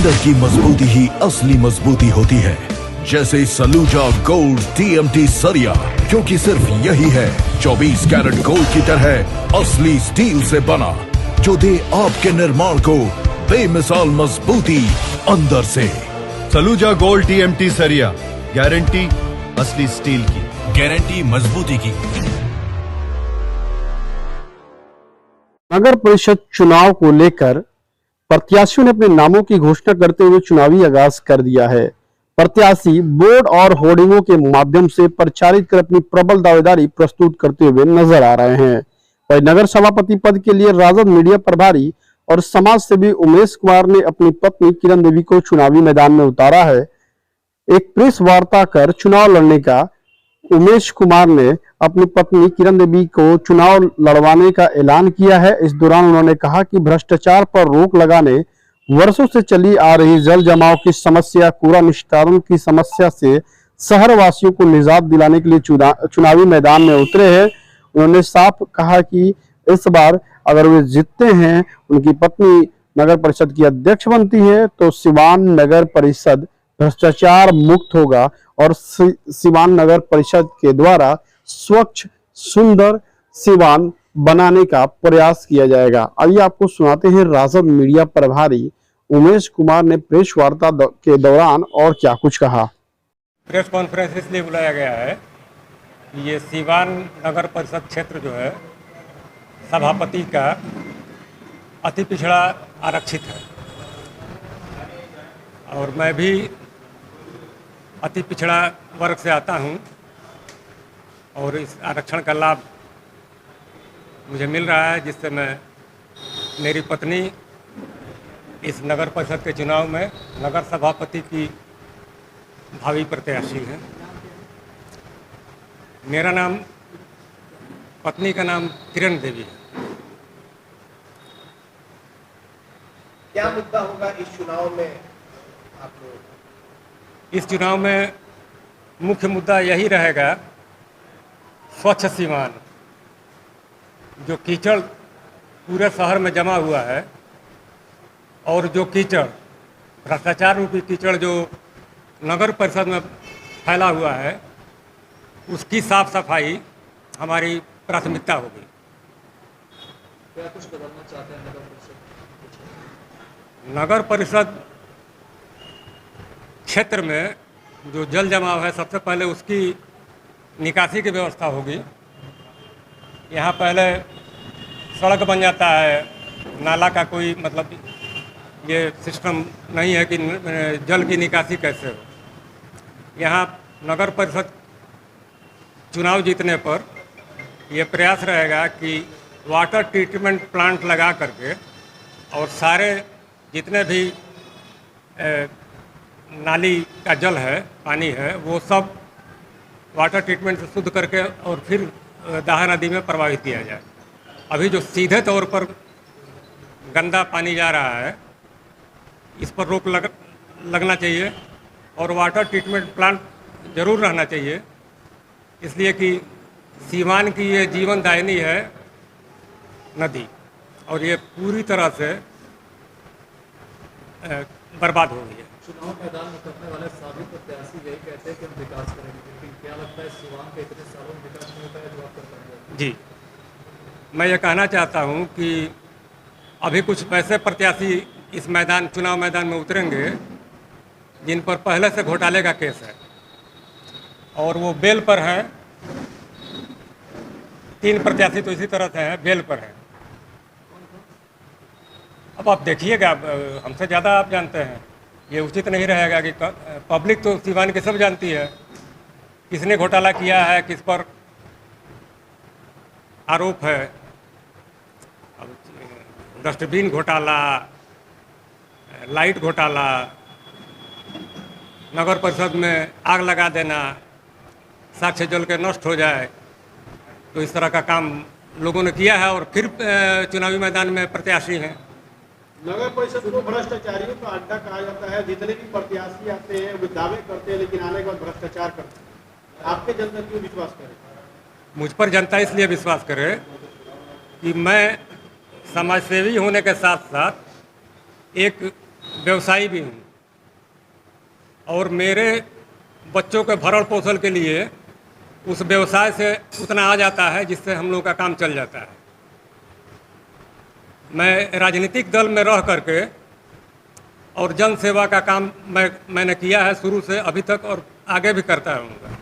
Builder की मजबूती ही असली मजबूती होती है, जैसे सलूजा गोल्ड टीएमटी सरिया, क्योंकि सिर्फ यही है 24 कैरेट गोल्ड की तरह असली स्टील से बना, जो दे आपके निर्माण को बेमिसाल मजबूती अंदर से। सलूजा गोल्ड टीएमटी सरिया, गारंटी असली स्टील की, गारंटी मजबूती की। नगर परिषद चुनाव को लेकर प्रत्याशियों ने अपने नामों की घोषणा करते हुए चुनावी आगाज कर दिया है। प्रत्याशी बोर्ड और होर्डिंगों के माध्यम से प्रचारित कर अपनी प्रबल दावेदारी प्रस्तुत करते हुए नजर आ रहे हैं। वही नगर सभापति पद के लिए राजद मीडिया प्रभारी और समाज सेवी उमेश कुमार ने अपनी पत्नी किरण देवी को चुनावी मैदान में उतारा है। एक प्रेस वार्ता कर चुनाव लड़ने का उमेश कुमार ने अपनी पत्नी किरण देवी को चुनाव लड़वाने का ऐलान किया है। इस दौरान उन्होंने कहा कि भ्रष्टाचार पर रोक लगाने, वर्षों से चली आ रही जल जमाव की समस्या, कूड़ा निस्तारण की समस्या से शहर वासियों को निजात दिलाने के लिए चुनावी मैदान में उतरे हैं। उन्होंने साफ कहा कि इस बार अगर वे जीतते हैं, उनकी पत्नी नगर परिषद की अध्यक्ष बनती है, तो सिवान नगर परिषद भ्रष्टाचार मुक्त होगा और सिवान नगर परिषद के द्वारा स्वच्छ सुंदर सिवान बनाने का प्रयास किया जाएगा। आइए आपको सुनाते हैं राजद मीडिया प्रभारी उमेश कुमार ने प्रेस वार्ता के दौरान और क्या कुछ कहा। प्रेस कॉन्फ्रेंस इसलिए बुलाया गया है कि ये सिवान नगर परिषद क्षेत्र जो है सभापति का अति पिछड़ा आरक्षित है और मैं भी अति पिछड़ा वर्ग से आता हूं और इस आरक्षण का लाभ मुझे मिल रहा है, जिससे मेरी पत्नी इस नगर परिषद के चुनाव में नगर सभापति की भावी प्रत्याशी है। मेरा नाम, पत्नी का नाम किरण देवी है। क्या मुद्दा होगा इस चुनाव में आप लोग? इस चुनाव में मुख्य मुद्दा यही रहेगा, स्वच्छ सिवान। जो कीचड़ पूरे शहर में जमा हुआ है और जो कीचड़, भ्रष्टाचार रूपी कीचड़ जो नगर परिषद में फैला हुआ है, उसकी साफ सफाई हमारी प्राथमिकता होगी। क्या कुछ बदलना चाहते हैं नगर परिषद? नगर परिषद क्षेत्र में जो जल जमाव है, सबसे पहले उसकी निकासी की व्यवस्था होगी। यहाँ पहले सड़क बन जाता है, नाला का कोई मतलब ये सिस्टम नहीं है कि जल की निकासी कैसे हो। यहाँ नगर परिषद चुनाव जीतने पर यह प्रयास रहेगा कि वाटर ट्रीटमेंट प्लांट लगा करके और सारे जितने भी नाली का जल है, पानी है, वो सब वाटर ट्रीटमेंट से शुद्ध करके और फिर दाहा नदी में प्रवाहित किया जाए। अभी जो सीधे तौर पर गंदा पानी जा रहा है, इस पर रोक लगना चाहिए और वाटर ट्रीटमेंट प्लांट जरूर रहना चाहिए, इसलिए कि सिवान की ये जीवनदायिनी है नदी और ये पूरी तरह से बर्बाद हो गई है। चुनाव मैदान में उतरने वाले सभी प्रत्याशी यही कहते हैं कि हम विकास करेंगे, लेकिन क्या लगता है सिवान के इतने सालों में विकास नहीं होता है जो आप कर पाएंगे? जी, मैं ये कहना चाहता हूँ कि अभी कुछ वैसे प्रत्याशी इस मैदान, चुनाव मैदान में उतरेंगे जिन पर पहले से घोटाले का केस है और वो बेल पर हैं। 3 प्रत्याशी तो इसी तरह से हैं, बेल पर हैं। अब आप देखिएगा, हमसे ज़्यादा आप जानते हैं, ये उचित नहीं रहेगा कि पब्लिक तो सिवान की सब जानती है किसने घोटाला किया है, किस पर आरोप है। अब डस्टबिन घोटाला, लाइट घोटाला, नगर परिषद में आग लगा देना, साक्ष्य जल के नष्ट हो जाए, तो इस तरह का काम लोगों ने किया है और फिर चुनावी मैदान में प्रत्याशी हैं। नगर परिषद को भ्रष्टाचारियों का अड्डा कहा जाता है। जितने भी प्रत्याशी आते हैं वो दावे करते हैं, लेकिन आने के बाद भ्रष्टाचार करते हैं। आपके जनता क्यों विश्वास करे? मुझ पर जनता इसलिए विश्वास करे कि मैं समाजसेवी होने के साथ साथ एक व्यवसायी भी हूँ और मेरे बच्चों के भरण पोषण के लिए उस व्यवसाय से उतना आ जाता है जिससे हम लोग का काम चल जाता है। मैं राजनीतिक दल में रह करके और जन सेवा का काम मैंने किया है शुरू से अभी तक और आगे भी करता रहूँगा।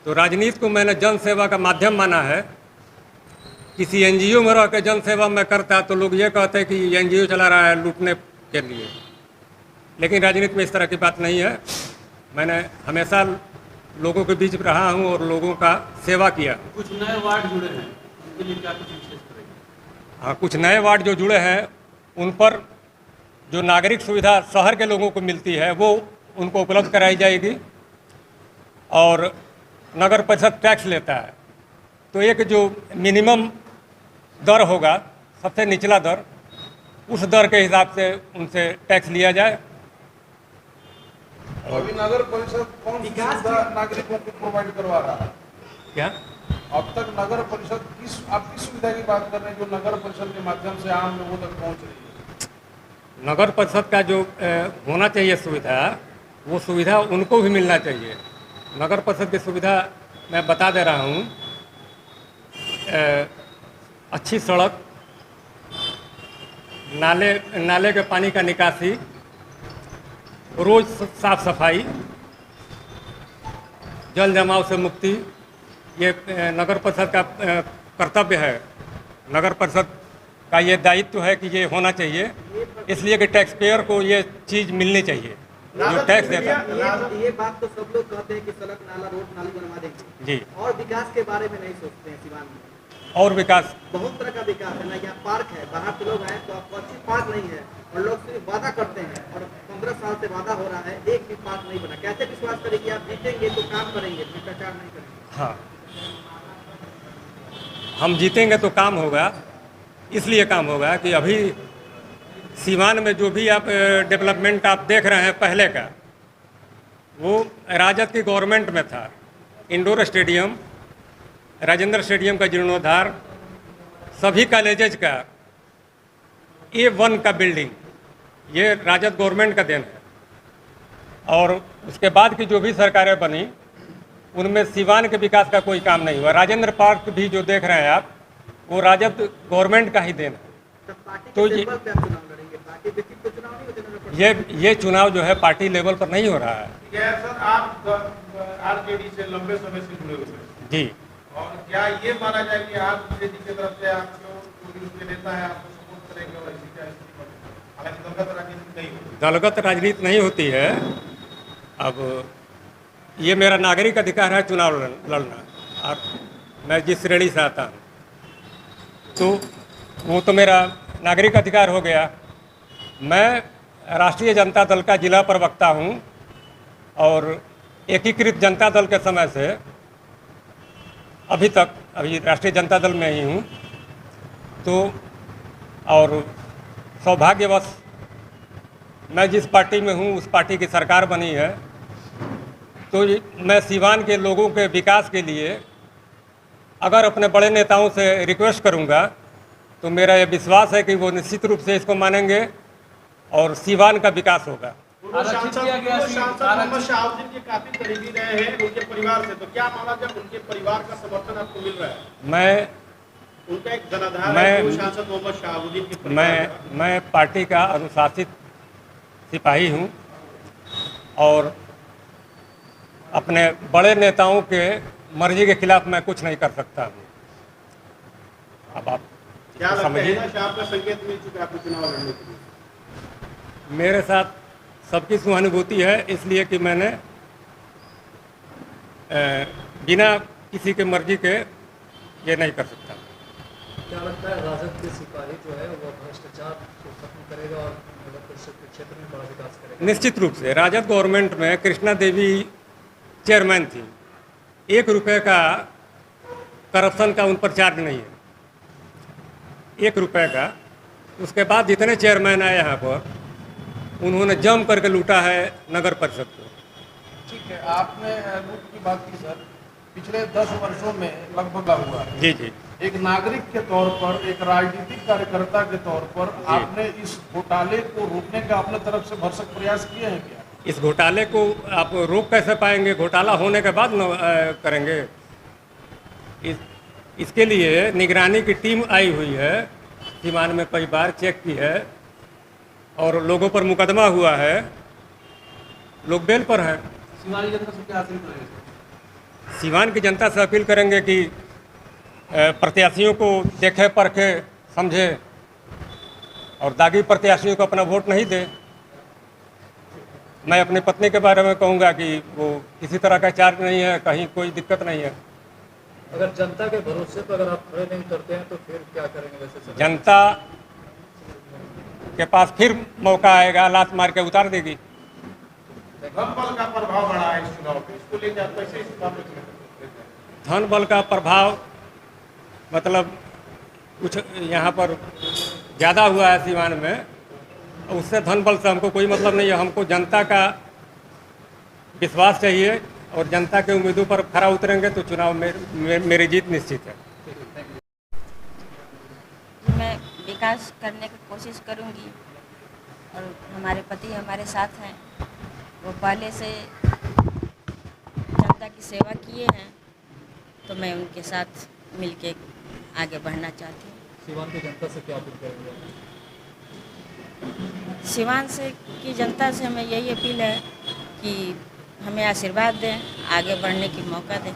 तो राजनीति को मैंने जन सेवा का माध्यम माना है। किसी एनजीओ में रह के जन सेवा में करता तो लोग ये कहते हैं कि एनजीओ चला रहा है लूटने के लिए, लेकिन राजनीति में इस तरह की बात नहीं है। मैंने हमेशा लोगों के बीच रहा हूँ और लोगों का सेवा किया। कुछ नए वार्ड जुड़े हैं, उनके लिए क्या कुछ विशेष करेंगे? हाँ, कुछ नए वार्ड जो जुड़े हैं उन पर जो नागरिक सुविधा शहर के लोगों को मिलती है वो उनको उपलब्ध कराई जाएगी। और नगर परिषद टैक्स लेता है तो एक जो मिनिमम दर होगा, सबसे निचला दर, उस दर के हिसाब से उनसे टैक्स लिया जाए। अभी नगर परिषद कौन सी सुविधा नागरिकों को प्रोवाइड करवा रहा है? क्या अब तक नगर परिषद आप किस सुविधा की बात कर रहे हैं जो नगर परिषद के माध्यम से आम लोगों तक पहुंच रही है? नगर परिषद का जो होना चाहिए सुविधा, वो सुविधा उनको भी मिलना चाहिए। नगर परिषद की सुविधा मैं बता दे रहा हूँ, अच्छी सड़क, नाले के पानी का निकासी, रोज साफ सफाई, जल जमाव से मुक्ति, ये नगर परिषद का कर्तव्य है। नगर परिषद का ये दायित्व है कि ये होना चाहिए, इसलिए कि टैक्स पेयर को ये चीज़ मिलनी चाहिए जो टैक्स देता है। ये बात तो सब लोग कहते हैं कि सड़क, नाला, रोड, नाली बनवा देंगे जी, और विकास के बारे में नहीं सोचते हैं। सिवान में और विकास, बहुत तरह का विकास है ना, यहाँ पार्क है, बाहर के लोग आए तो आपको अच्छी पार्क नहीं है और लोग सिर्फ वादा करते हैं और 15 साल से वादा हो रहा है, एक भी पार्क नहीं बना। कैसे विश्वास करें कि आप जीतेंगे तो काम करेंगे, भ्रष्टाचार नहीं करेंगे? हाँ, हम जीतेंगे तो काम होगा। इसलिए काम होगा कि अभी सीवान में जो भी आप डेवलपमेंट आप देख रहे हैं पहले का, वो राजद की गवर्नमेंट में था। इंडोर स्टेडियम, राजेंद्र स्टेडियम का जीर्णोद्धार, सभी कॉलेजेज का A1 का बिल्डिंग, ये राजद गवर्नमेंट का देन है। और उसके बाद की जो भी सरकारें बनी उनमें सीवान के विकास का कोई काम नहीं हुआ। राजेंद्र पार्क भी जो देख रहे हैं आप, वो राजद गवर्नमेंट का ही देन है। तो ये चुनाव जो है पार्टी लेवल पर नहीं हो रहा है। क्या सर आप आरजेडी से लंबे समय से जुड़े हुए हैं जी, और क्या ये माना जाए कि आप बीजेपी की तरफ से आप जो उसके नेता है आपको सपोर्ट करेंगे और ऐसी क्या स्थिति बनेगी? हालांकि दलगत राजनीति नहीं होती, दलगत राजनीति नहीं होती है। अब ये मेरा नागरिक अधिकार है चुनाव लड़ना, और मैं जिस श्रेणी से आता हूँ तो वो तो मेरा नागरिक अधिकार हो गया। मैं राष्ट्रीय जनता दल का जिला प्रवक्ता हूँ और एकीकृत जनता दल के समय से अभी तक अभी राष्ट्रीय जनता दल में ही हूँ। तो और सौभाग्यवश मैं जिस पार्टी में हूँ उस पार्टी की सरकार बनी है। तो मैं सीवान के लोगों के विकास के लिए अगर अपने बड़े नेताओं से रिक्वेस्ट करूंगा तो मेरा ये विश्वास है कि वो निश्चित रूप से इसको मानेंगे और सीवान का विकास होगा। सांसद मोहम्मद शहाबुद्दीन के काफी करीबी रहे हैं उनके परिवार से, तो क्या माना जब उनके परिवार का समर्थन आपको मिल रहा है? उनका एक जनाधार है वो सांसद मोहम्मद शहाबुद्दीन के परिवार का। मैं पार्टी का अनुशासित सिपाही हूँ और अपने बड़े नेताओं के मर्जी के खिलाफ मैं कुछ नहीं कर सकता हूँ। अब आप क्या लगता समझिए, है ना आपका संकेत मिल चुका है आपको चुनाव लड़ने के लिए? मेरे साथ सबकी सहानुभूति है, इसलिए कि मैंने बिना किसी के मर्जी के ये नहीं कर सकता। क्या लगता है राजद के सिपाही जो है वो भ्रष्टाचार को खत्म करेगा और नगर परिषद के क्षेत्र में बड़ा विकास करेगा? निश्चित रूप से राजद गवर्नमेंट में कृष्णा देवी चेयरमैन थी। 1 रुपये का करप्शन का उन पर चार्ज नहीं है, 1 रुपये का। उसके बाद जितने चेयरमैन आए यहाँ पर उन्होंने जम करके लूटा है नगर परिषद को। ठीक है, आपने लूट की बात की सर, पिछले 10 वर्षों में लगभग हुआ है। जी जी, एक नागरिक के तौर पर, एक राजनीतिक कार्यकर्ता के तौर पर आपने इस घोटाले को रोकने का अपने तरफ से भरसक प्रयास किए हैं क्या? इस घोटाले को आप रोक कैसे पाएंगे? घोटाला होने के बाद न करेंगे। इसके लिए निगरानी की टीम आई हुई है, सीवान में कई बार चेक की है और लोगों पर मुकदमा हुआ है, लोग बेल पर हैं। सीवान की जनता से क्या अपील करेंगे? सीवान की जनता से अपील करेंगे कि प्रत्याशियों को देखे परखे समझे और दागी प्रत्याशियों को अपना वोट नहीं दे। मैं अपनी पत्नी के बारे में कहूँगा कि वो किसी तरह का चार्ज नहीं है, कहीं कोई दिक्कत नहीं है। अगर जनता के भरोसे पर अगर आप खड़े नहीं करते हैं तो फिर क्या करेंगे? वैसे जनता के पास फिर मौका आएगा, लात मार के उतार देगी। धन बल का प्रभाव बढ़ा है इस चुनाव पे, इसको लेकर आप कैसे इस बात को? धन बल का प्रभाव मतलब कुछ यहाँ पर ज़्यादा हुआ है सीवान में, उससे धन बल से हमको कोई मतलब नहीं है। हमको जनता का विश्वास चाहिए और जनता के उम्मीदों पर खरा उतरेंगे तो चुनाव में मेरी जीत निश्चित है। मैं विकास करने की कोशिश करूंगी और हमारे पति हमारे साथ हैं, वो पहले से जनता की सेवा किए हैं तो मैं उनके साथ मिलके आगे बढ़ना चाहती हूँ। सीवान की जनता से क्या अपील करेंगे? सीवान से की जनता से हमें यही अपील है कि हमें आशीर्वाद दें, आगे बढ़ने की मौका दें।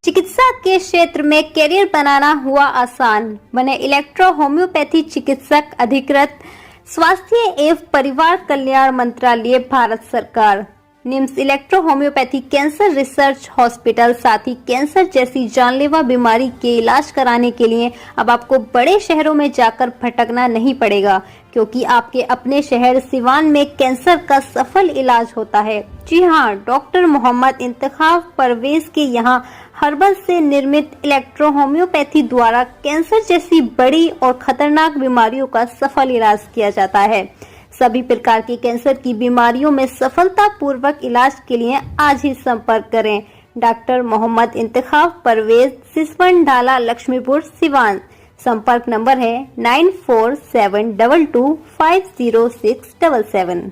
चिकित्सा के क्षेत्र में करियर बनाना हुआ आसान, बने इलेक्ट्रो होम्योपैथी चिकित्सक अधिकृत स्वास्थ्य एवं परिवार कल्याण मंत्रालय भारत सरकार। NIMS electro homeopathy cancer research hospital, साथ ही कैंसर जैसी जानलेवा बीमारी के इलाज कराने के लिए अब आपको बड़े शहरों में जाकर भटकना नहीं पड़ेगा, क्योंकि आपके अपने शहर सिवान में कैंसर का सफल इलाज होता है। जी हाँ, डॉक्टर मोहम्मद इंतखाब परवेज के यहाँ हर्बल से निर्मित इलेक्ट्रो होम्योपैथी द्वारा कैंसर जैसी बड़ी और खतरनाक बीमारियों का सफल इलाज किया जाता है। सभी प्रकार की कैंसर की बीमारियों में सफलता पूर्वक इलाज के लिए आज ही संपर्क करें। डॉक्टर मोहम्मद इंतखाब परवेज, सिसवन ढाला, लक्ष्मीपुर, सिवान। संपर्क नंबर है 9472250677।